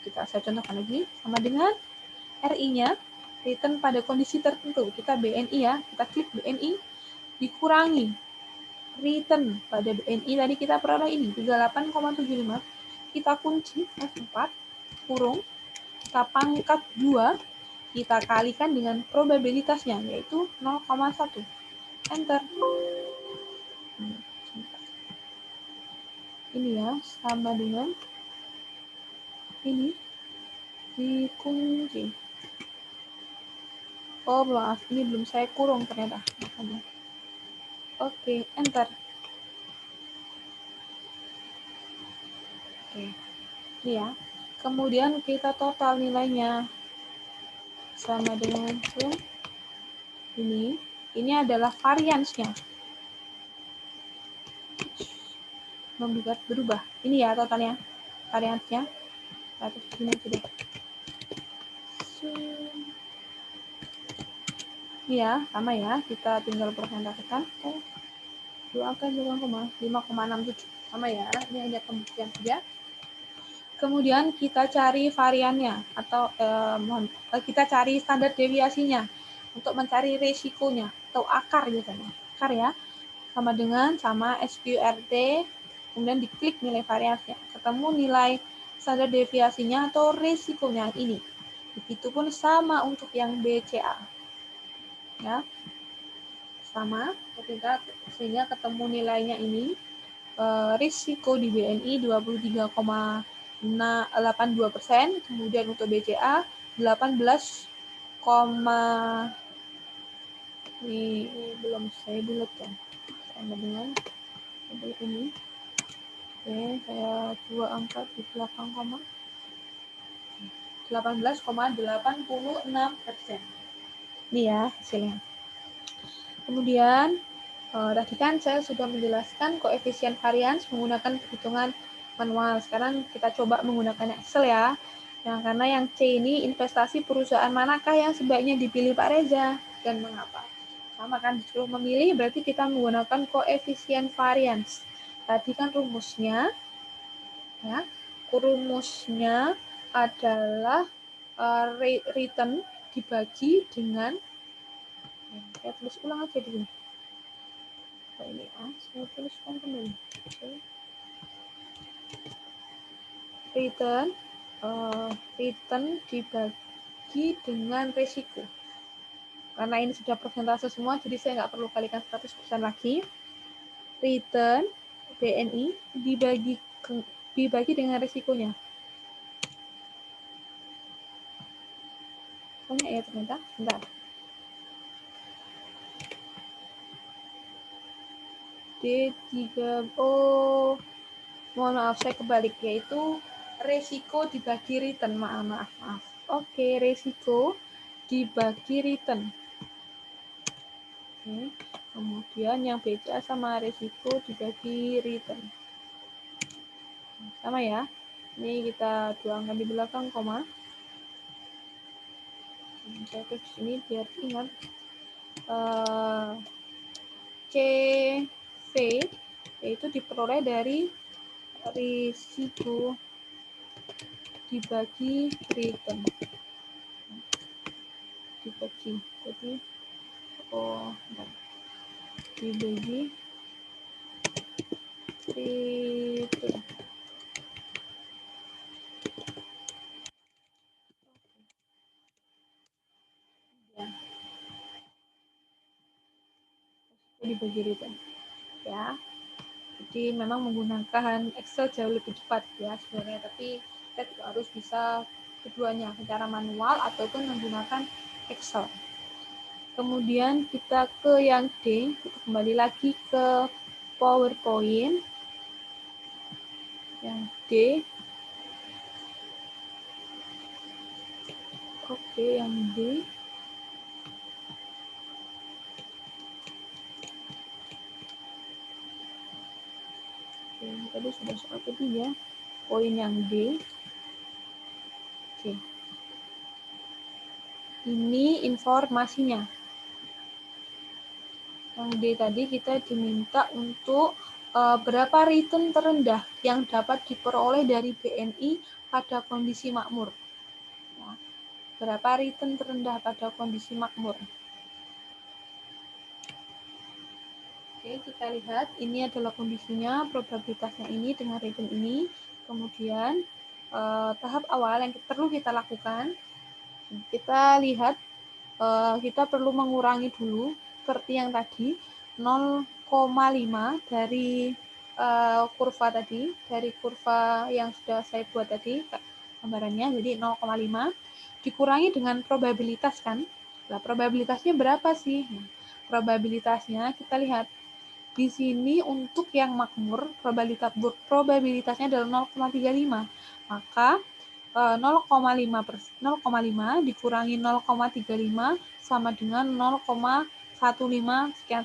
saya contohkan lagi, sama dengan RI-nya return pada kondisi tertentu. Kita BNI ya, kita klik BNI dikurangi return pada BNI tadi kita peroleh ini 38,75, kita kunci F4 kurung, kita pangkat 2, kita kalikan dengan probabilitasnya yaitu 0,1. Enter. Ini ya, sama dengan ini dikunci. Oh, maaf, ini belum saya kurung ternyata. Makanya. Oke, enter. Oke. Ini ya. Kemudian kita total nilainya sama dengan sum. Ini adalah variansnya. Membuat berubah. Ini ya totalnya. Variansnya. Ini sudah. Ini ya, sama ya. Kita tinggal persentasekan. 2 angka 5,67. Sama ya. Ini hanya pembuktian saja. Kemudian kita cari variannya atau kita cari standar deviasinya untuk mencari resikonya atau akar biasanya. Akar ya. Sama dengan SQRT, kemudian diklik nilai variansnya. Ketemu nilai standar deviasinya atau resikonya ini. Begitupun sama untuk yang BCA. Ya. Sama sehingga ketemu nilainya ini. Risiko di BNI 23,82%, kemudian untuk BCA 18, ini belum saya bulatkan sama dengan ini. Oke, saya dua angka di belakang koma. 18,86%. Ini ya hasilnya. Kemudian tadi kan saya sudah menjelaskan koefisien varians menggunakan perhitungan manual. Sekarang kita coba menggunakan Excel ya. Karena yang C ini investasi perusahaan manakah yang sebaiknya dipilih Pak Reza dan mengapa? Sama kan disuruh memilih berarti kita menggunakan koefisien varians. Tadi kan rumusnya ya. Rumusnya adalah return dibagi dengan saya tulis ulang aja dulu. Ini saya tuliskan kembali. Return dibagi dengan resiko. Karena ini sudah persentase semua, jadi saya nggak perlu kalikan 100% lagi. Return BNI dibagi dengan resikonya. Banyak ya ternyata. Bentar. D3, oh mohon maaf saya kebalik, yaitu resiko dibagi return, maaf. Oke, resiko dibagi return. Oke. Kemudian yang beda sama resiko dibagi return. Sama ya. Ini kita tuangkan di belakang koma. Saya tulis di sini biar ingat. CV yaitu diperoleh dari risiko dibagi return. Dibagi. Jadi dibagi return. Ya. Dibagi return. Ya. Jadi memang menggunakan Excel jauh lebih cepat ya sebenarnya, tapi kita juga harus bisa keduanya secara manual ataupun menggunakan Excel. Kemudian kita ke yang D, kita kembali lagi ke PowerPoint. Yang D. Oke, yang D. Oke, tadi sudah soal kedua, poin yang D. Oke. Ini informasinya. Yang D tadi kita diminta untuk berapa return terendah yang dapat diperoleh dari BNI pada kondisi makmur. Ya. Berapa return terendah pada kondisi makmur. Oke, kita lihat ini adalah kondisinya, probabilitasnya ini dengan return ini. Kemudian tahap awal yang perlu kita lakukan, kita lihat kita perlu mengurangi dulu seperti yang tadi 0,5 dari kurva tadi, dari kurva yang sudah saya buat tadi gambarannya, jadi 0,5 dikurangi dengan probabilitas kan. Nah, probabilitasnya berapa sih? Nah, probabilitasnya kita lihat di sini untuk yang makmur probabilitasnya adalah 0,35. Maka 0,5 dikurangi 0,35 sama dengan 0,15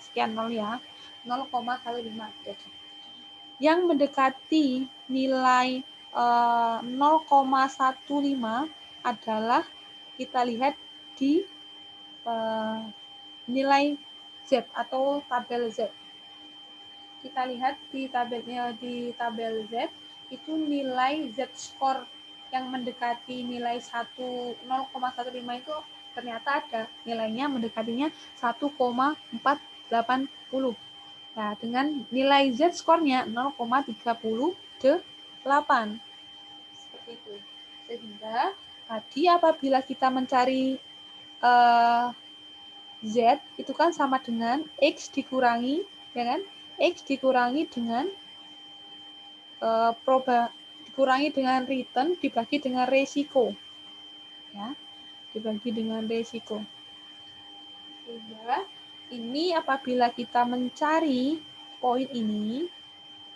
sekian 0 ya. 0,15. Yang mendekati nilai 0,15 adalah kita lihat di nilai Z atau tabel Z. Kita lihat di tabel Z itu nilai Z-score yang mendekati nilai 0,15 itu ternyata ada nilainya mendekatinya 1,480. Nah, dengan nilai Z-score-nya 0,38. Seperti itu. Sehingga tadi apabila kita mencari Z itu kan sama dengan X dikurangi, ya kan? X dikurangi dengan dikurangi dengan return dibagi dengan resiko. Ya, dibagi dengan resiko. Sehingga ini apabila kita mencari poin ini,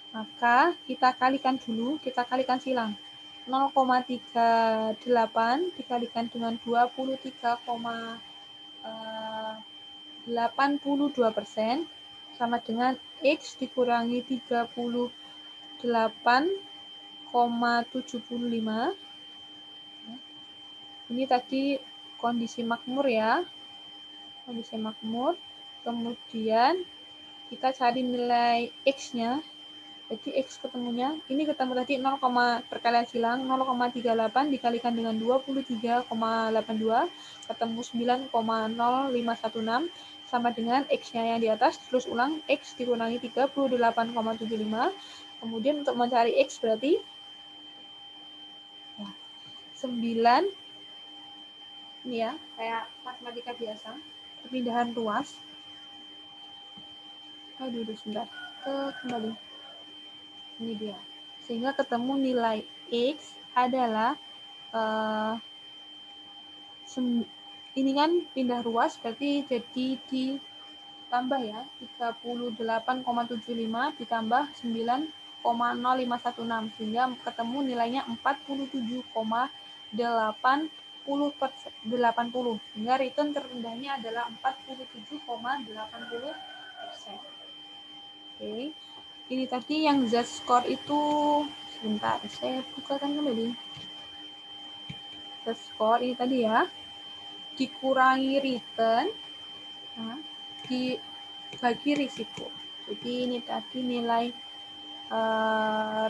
maka kita kalikan dulu, kita kalikan silang. 0,38 dikalikan dengan 23,82% sama dengan X dikurangi 38,75. Ini tadi kondisi makmur ya. Kondisi makmur. Kemudian kita cari nilai X-nya. Jadi X ketemunya, ini ketemu tadi 0, perkalian silang 0,38 dikalikan dengan 23,82 ketemu 9,0516 sama dengan X-nya yang di atas, terus ulang X dikurangi 38,75. Kemudian untuk mencari X berarti 9, ini ya, kayak matematika biasa, perpindahan ruas. Aduh, sebentar, kembali. Ini dia. Sehingga ketemu nilai X adalah ini kan pindah ruas berarti jadi di tambah ya, 38,75 ditambah 9,0516 sehingga ketemu nilainya 47,80%, sehingga return terendahnya adalah 47,80%. Oke, ini tadi yang z-score itu, sebentar saya bukakan kembali. Z-score ini tadi ya, dikurangi return, nah, dibagi risiko. Jadi ini tadi nilai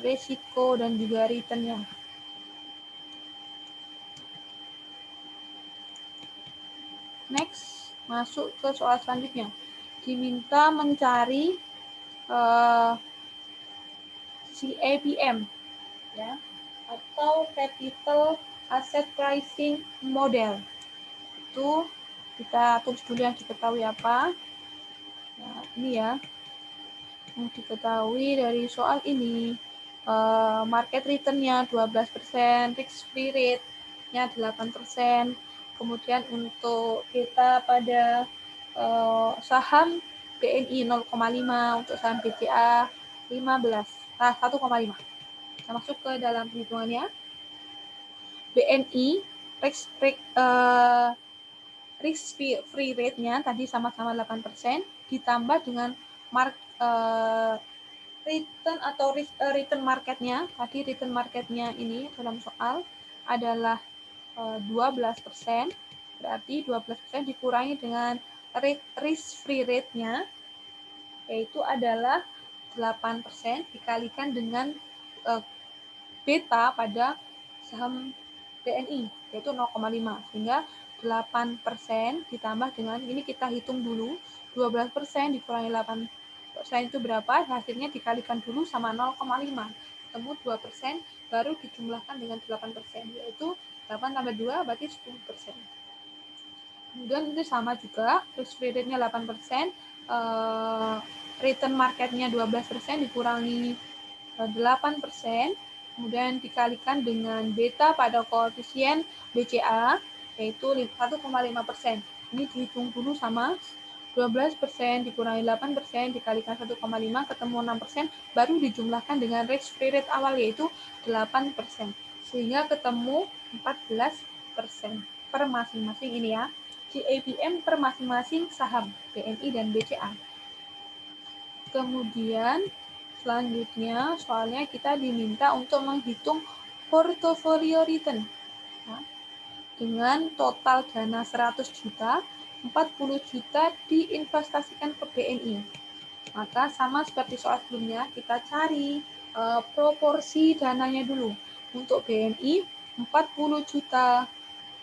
risiko dan juga returnnya. Next, masuk ke soal selanjutnya. Diminta mencari CAPM, ya, atau Capital Asset Pricing Model. Itu kita tulis dulu yang diketahui apa. Nah, ini ya, yang diketahui dari soal ini, market return-nya 12%, risk-free rate-nya 8%, kemudian untuk beta pada saham BNI 0,5, untuk saham BCA 1,5. Kita masuk ke dalam perhitungannya. BNI risk-free rate-nya tadi sama-sama 8%, ditambah dengan return atau return market-nya, tadi return market-nya ini dalam soal adalah 12%, berarti 12% dikurangi dengan risk-free rate-nya, yaitu adalah 8% dikalikan dengan beta pada saham BNI, yaitu 0,5, sehingga 8% ditambah dengan, ini kita hitung dulu, 12% dikurangi 8% itu berapa, hasilnya dikalikan dulu sama 0,5, ketemu 2%, baru dijumlahkan dengan 8%, yaitu 8 tambah 2 berarti 10%. Kemudian itu sama juga, risk free rate-nya 8%, return market-nya 12% dikurangi 8%, kemudian dikalikan dengan beta pada koefisien BCA, yaitu 1,5%. Ini dihitung dulu sama 12% dikurangi 8% dikalikan 1,5 ketemu 6%, baru dijumlahkan dengan risk free rate awal yaitu 8%, sehingga ketemu 14% per masing-masing ini ya, CAPM per masing-masing saham BNI dan BCA. Kemudian selanjutnya soalnya kita diminta untuk menghitung portofolio return, nah, dengan total dana 100 juta, 40 juta diinvestasikan ke BNI. Maka sama seperti soal sebelumnya, kita cari proporsi dananya dulu. Untuk BNI 40 juta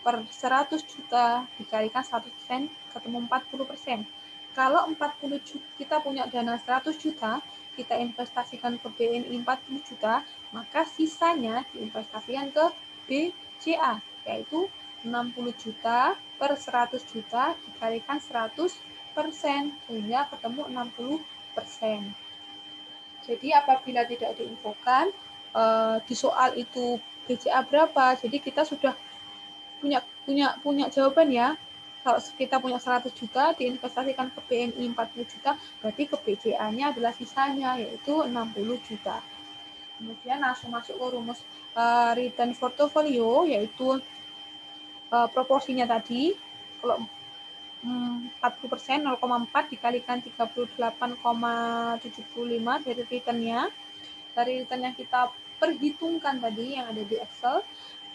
per 100 juta dikalikan 100% ketemu 40%. Kalau 40 juta, kita punya dana 100 juta, kita investasikan ke BNI 40 juta, maka sisanya diinvestasikan ke BCA, yaitu 60 juta per 100 juta dikalikan 100%, sehingga ketemu 60%. Jadi apabila tidak diinfokan, di soal itu BCA berapa, jadi kita sudah punya jawaban ya. Kalau kita punya 100 juta diinvestasikan ke BNI 40 juta, berarti ke BCA-nya adalah sisanya, yaitu 60 juta. Kemudian langsung masuk ke rumus return portfolio, yaitu proporsinya tadi. Kalau 40% 0,4 dikalikan 38,75 dari returnnya. Dari return yang kita perhitungkan tadi yang ada di Excel,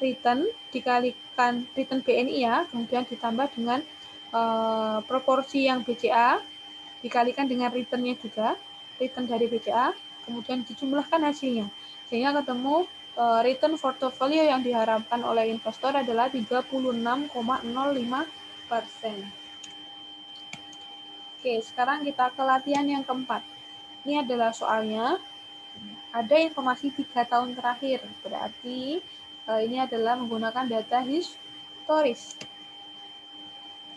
return dikalikan return BNI ya, kemudian ditambah dengan proporsi yang BCA, dikalikan dengan returnnya juga, return dari BCA, kemudian dijumlahkan hasilnya, sehingga ketemu return portfolio yang diharapkan oleh investor adalah 36,05%. Oke, sekarang kita ke latihan yang keempat. Ini adalah soalnya, ada informasi 3 tahun terakhir, berarti ini adalah menggunakan data historis.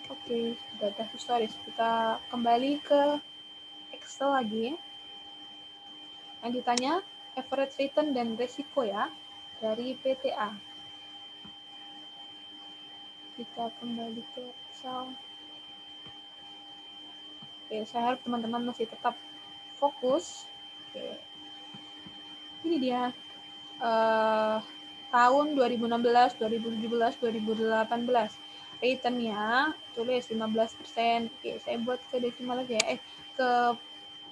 Oke, data historis. Kita kembali ke Excel lagi. Yang ditanya average return dan resiko ya, dari PTA. Kita kembali ke Excel. Oke, saya harap teman-teman masih tetap fokus. Oke. Ini dia tahun 2016, 2017, 2018. Returnnya tulis 15%. Oke, saya buat ke desimal aja ya. Ke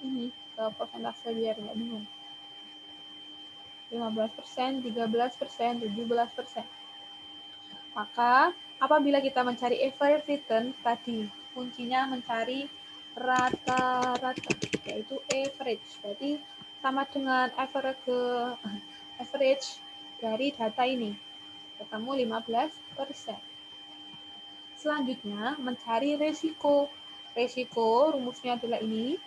ini, ke persentase biar nggak bingung. 15%, 13%, 17%. Maka apabila kita mencari average return tadi, kuncinya mencari rata-rata, yaitu average. Jadi sama dengan average dari data ini, ketemu 15%. Selanjutnya mencari resiko. Resiko rumusnya adalah ini,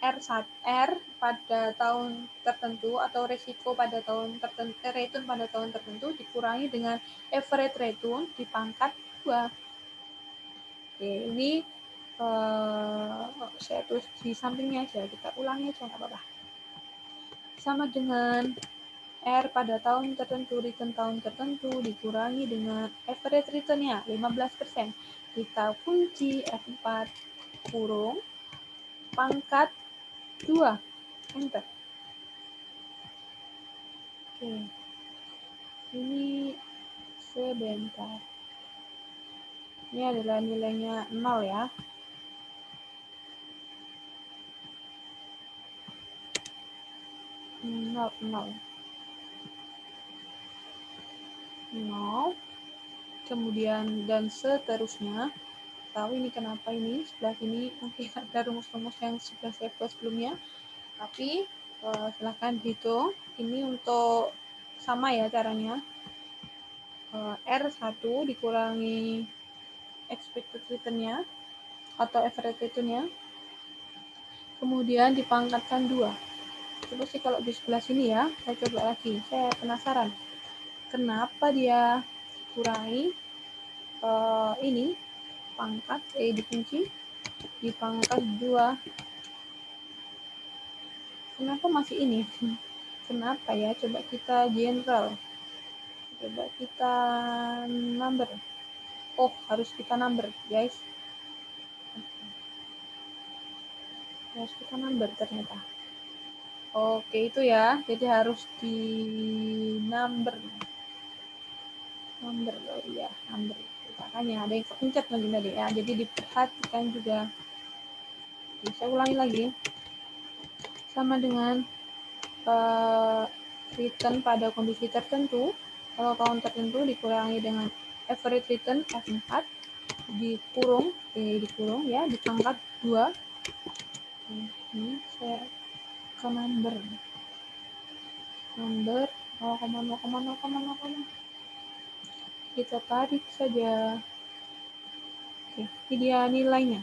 R pada tahun tertentu atau resiko pada tahun tertentu, return pada tahun tertentu dikurangi dengan average return dipangkat 2. Oke, ini saya tulis di sampingnya aja, kita ulangi aja nggak apa-apa. Sama dengan R pada tahun tertentu, return tahun tertentu dikurangi dengan average return-nya 15%. Kita kunci F4 kurung pangkat 2, enter. Oke, ini sebentar. Ini adalah nilainya 0 ya. Nol. Kemudian dan seterusnya. Tahu ini kenapa ini sebelah sini mungkin ada rumus-rumus yang sudah saya buat sebelumnya, tapi silahkan dihitung. Ini untuk sama ya caranya, R1 dikurangi expected return-nya atau average return-nya, kemudian dipangkatkan 2. Coba sih kalau di sebelah sini ya, saya coba lagi, saya penasaran kenapa dia kurangi ini pangkat dikunci dipangkat 2. Kenapa masih ini? Kenapa ya? Coba kita general. Coba kita number. Oh, harus kita number, guys. Harus kita number ternyata. Oke, itu ya. Jadi harus di number. Number, oh iya, number. Makanya ada yang kepencet lagi tadi ya. Jadi diperhatikan juga. Bisa ulangi lagi. Sama dengan return pada kondisi tertentu, kalau tahun tertentu dikurangi dengan average return F4 dikurung ya, dipangkat 2. Ini saya ke number 0,0,0,0,0, kita tarik saja. Oke, ini dia nilainya.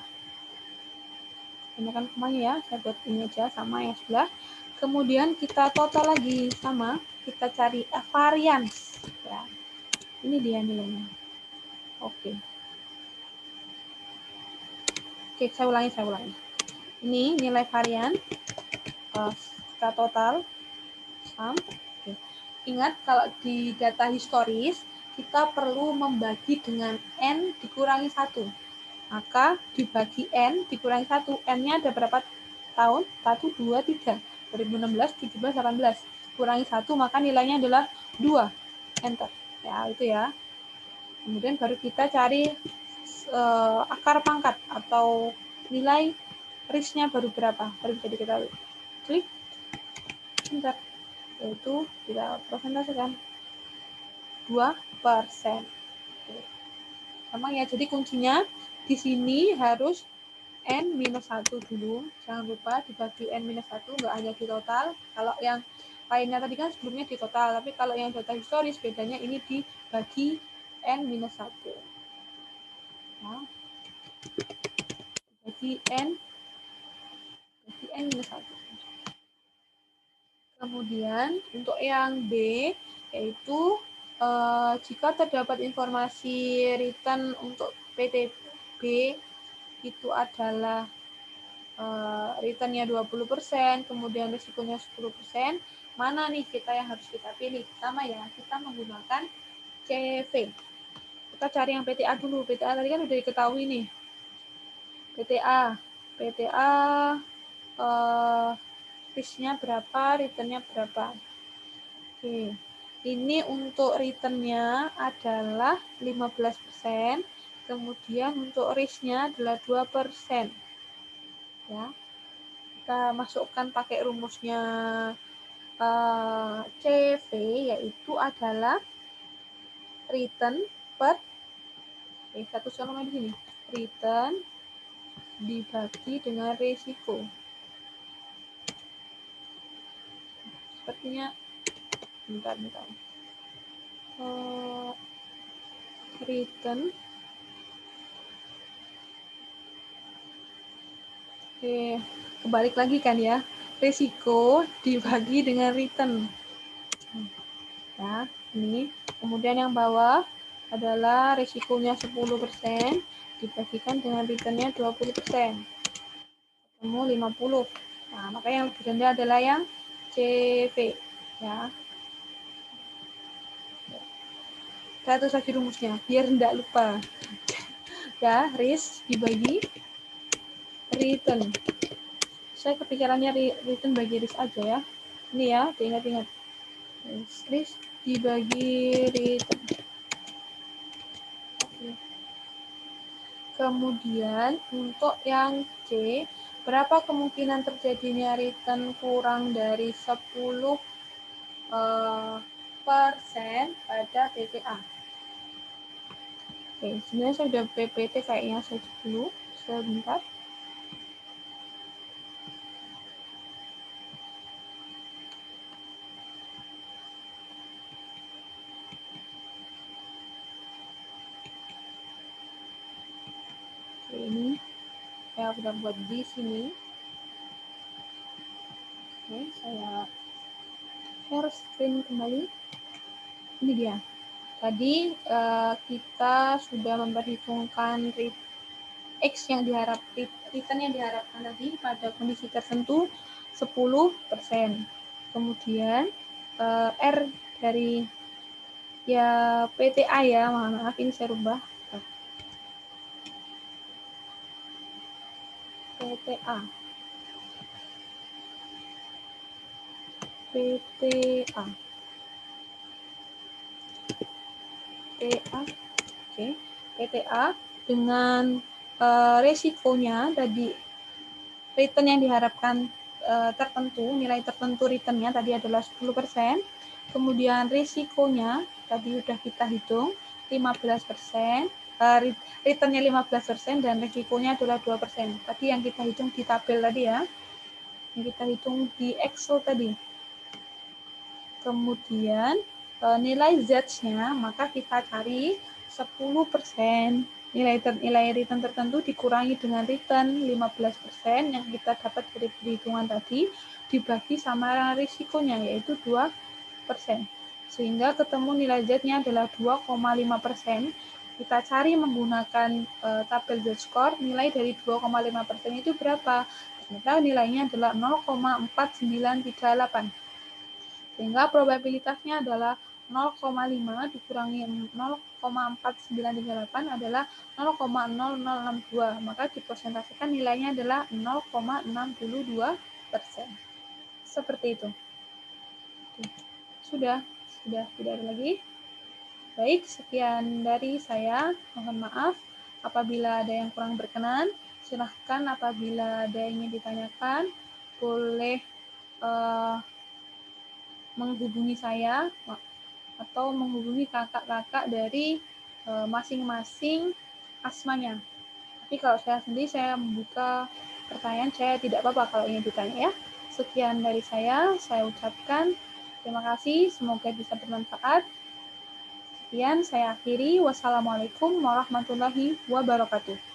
Gunakan komanya ya, saya buat ini aja sama yang sebelah. Kemudian kita total lagi sama, kita cari variance ya. Ini dia nilainya. Oke, saya ulangi. Ini nilai varian, kita total sum. Oke. Ingat kalau di data historis kita perlu membagi dengan n dikurangi 1. Maka dibagi n dikurangi 1, n-nya ada berapa tahun? 1, 2, 3. 2016, 17, 18. Kurangi 1, maka nilainya adalah 2. Enter. Ya, itu ya. Kemudian baru kita cari akar pangkat atau nilai risknya baru berapa. Baru bisa diketahui. Klik. Enter. Yaitu kita presentasikan 2%. Sama ya, jadi kuncinya di sini harus N-1 dulu, jangan lupa dibagi N-1, nggak hanya di total. Kalau yang lainnya tadi kan sebelumnya di total, tapi kalau yang data historis bedanya ini dibagi N-1. Nah, dibagi N-1. Kemudian untuk yang B, yaitu jika terdapat informasi return untuk PTB itu adalah return-nya 20%, kemudian risikonya 10%, mana nih kita yang harus kita pilih? Sama ya, kita menggunakan CV. Kita cari yang PTA dulu. PTA tadi kan udah diketahui nih. PTA PTA risk-nya berapa, return-nya berapa. Oke, ini untuk return-nya adalah 15%, kemudian untuk risk-nya adalah 2%. Ya, kita masukkan pakai rumusnya CV, yaitu adalah return per satu sama di sini, return dibagi dengan risiko. Sepertinya bentar. Return kebalik lagi kan ya, risiko dibagi dengan return. Ya, ini. Kemudian yang bawah adalah risikonya 10% dibagikan dengan return-nya 20%. Ketemu 50. Nah, maka yang lebih rendah adalah yang CV. Ya. Kita tulis lagi rumusnya, biar tidak lupa. Ya, risk dibagi return. Saya kepikirannya return bagi risk aja ya. Ini ya, diingat-ingat. Risk dibagi return. Kemudian untuk yang C, berapa kemungkinan terjadinya return kurang dari 10% pada PTA? Oke, sebenarnya saya sudah PPT kayaknya saya dulu, sebentar. Oke, ini saya sudah buat di sini. Oke, saya share screen kembali. Ini dia. Tadi kita sudah memperhitungkan X yang return yang diharapkan tadi pada kondisi tertentu 10%. Kemudian R dari ya PTA ya, maaf ini saya rubah. PTA. Oke. PTA dengan resikonya tadi return yang diharapkan tertentu, nilai tertentu return-nya tadi adalah 10%. Kemudian risikonya tadi sudah kita hitung 15%, return-nya 15% dan risikonya adalah 2%. Tadi yang kita hitung di tabel tadi ya. Yang kita hitung di Excel tadi. Kemudian nilai Z-nya maka kita cari 10% nilai return tertentu dikurangi dengan return 15% yang kita dapat dari perhitungan tadi dibagi sama risikonya yaitu 2%. Sehingga ketemu nilai Z-nya adalah 2,5%. Kita cari menggunakan tabel Z-score, nilai dari 2,5% itu berapa? Ternyata nilainya adalah 0,4938. Sehingga probabilitasnya adalah 0,5 dikurangi 0,4938 adalah 0,0062. Maka dipresentasikan nilainya adalah 0,62%. Seperti itu. Sudah tidak ada lagi. Baik, sekian dari saya. Mohon maaf apabila ada yang kurang berkenan. Silahkan apabila ada yang ingin ditanyakan, boleh menghubungi saya atau menghubungi kakak-kakak dari masing-masing asmanya. Tapi kalau saya sendiri, saya membuka pertanyaan, saya tidak apa-apa kalau ingin ditanya ya. Sekian dari saya ucapkan terima kasih, semoga bisa bermanfaat. Sekian, saya akhiri. Wassalamualaikum warahmatullahi wabarakatuh.